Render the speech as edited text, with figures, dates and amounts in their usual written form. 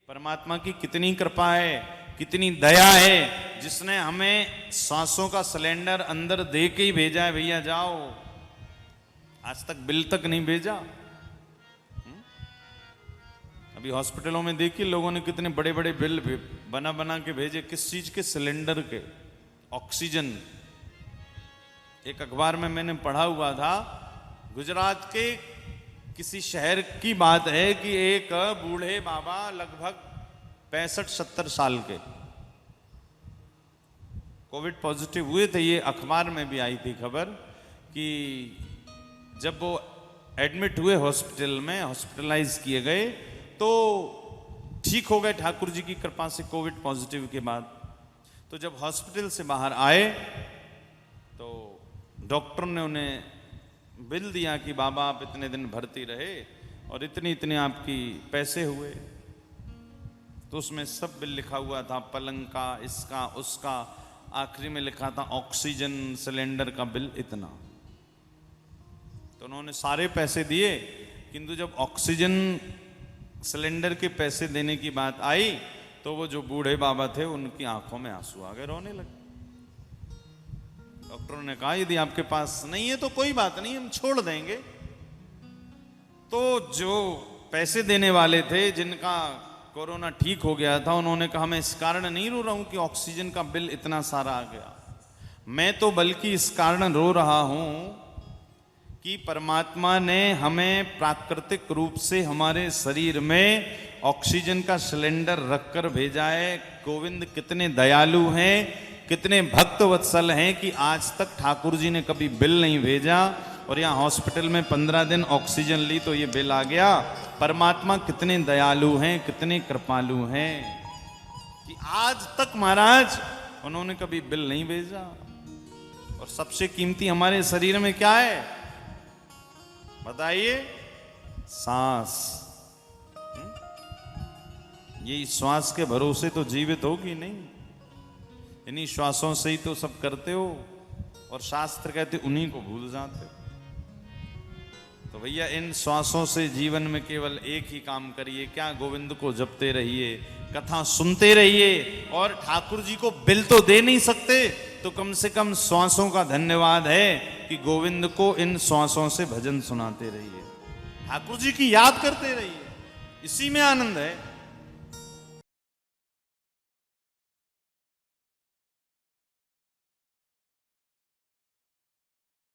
परमात्मा की कितनी कृपा है, कितनी दया है, जिसने हमें सांसों का सिलेंडर अंदर दे के ही भेजा है। भैया जाओ, आज तक बिल तक नहीं भेजा। अभी हॉस्पिटलों में देखिए लोगों ने कितने बड़े बड़े बिल बना बना के भेजे। किस चीज के? सिलेंडर के, ऑक्सीजन। एक अखबार में मैंने पढ़ा हुआ था, गुजरात के किसी शहर की बात है कि एक बूढ़े बाबा लगभग 65-70 साल के कोविड पॉजिटिव हुए थे। ये अखबार में भी आई थी खबर कि जब वो एडमिट हुए हॉस्पिटल में, हॉस्पिटलाइज किए गए, तो ठीक हो गए ठाकुर जी की कृपा से कोविड पॉजिटिव के बाद। तो जब हॉस्पिटल से बाहर आए तो डॉक्टर ने उन्हें बिल दिया कि बाबा आप इतने दिन भर्ती रहे और इतने इतने आपकी पैसे हुए। तो उसमें सब बिल लिखा हुआ था, पलंग का, इसका, उसका। आखिरी में लिखा था ऑक्सीजन सिलेंडर का बिल इतना। तो उन्होंने सारे पैसे दिए, किंतु जब ऑक्सीजन सिलेंडर के पैसे देने की बात आई तो वो जो बूढ़े बाबा थे उनकी आंखों में आंसू आ गए, रोने लगे। डॉक्टरों ने कहा यदि आपके पास नहीं है तो कोई बात नहीं, हम छोड़ देंगे। तो जो पैसे देने वाले थे, जिनका कोरोना ठीक हो गया था, उन्होंने कहा मैं इस कारण नहीं रो रहा हूं कि ऑक्सीजन का बिल इतना सारा आ गया, मैं तो बल्कि इस कारण रो रहा हूं कि परमात्मा ने हमें प्राकृतिक रूप से हमारे शरीर में ऑक्सीजन का सिलेंडर रखकर भेजा है। गोविंद कितने दयालु हैं, कितने भक्त वत्सल हैं कि आज तक ठाकुर जी ने कभी बिल नहीं भेजा, और यहाँ हॉस्पिटल में 15 दिन ऑक्सीजन ली तो ये बिल आ गया। परमात्मा कितने दयालु हैं, कितने कृपालु हैं कि आज तक महाराज उन्होंने कभी बिल नहीं भेजा। और सबसे कीमती हमारे शरीर में क्या है बताइए? सांस। ये श्वास के भरोसे तो जीवित होगी नहीं, इन्हीं श्वासों से ही तो सब करते हो। और शास्त्र कहते उन्हीं को भूल जाते हो। तो भैया इन श्वासों से जीवन में केवल एक ही काम करिए, क्या? गोविंद को जपते रहिए, कथा सुनते रहिए। और ठाकुर जी को बिल तो दे नहीं सकते, तो कम से कम श्वासों का धन्यवाद है कि गोविंद को इन श्वासों से भजन सुनाते रहिए, ठाकुर जी की याद करते रहिए, इसी में आनंद है।